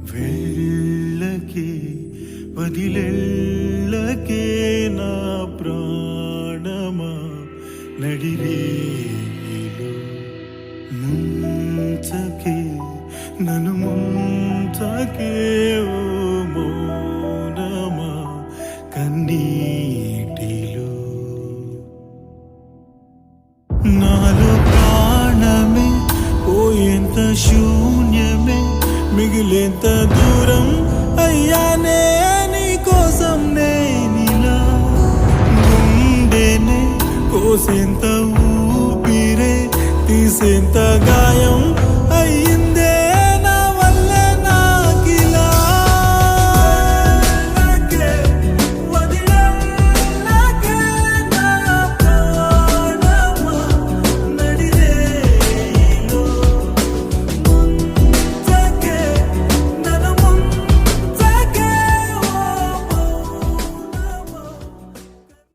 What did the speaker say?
వెళ్ళకే వదిలెళ్ళకే నా ప్రాణమా నడిరేలో ముంచకే నన్ను ముంచకే ఓ మౌనమా కన్నీటిలో నాలో ప్రాణమే పోయేంత శూన్యమే మిగిలేంత దూరం అయ్యానే నీ కోసం నేనిలా గుండెనే కోసేంత ఊపిరే తీసేంత గాయం అయ్యింది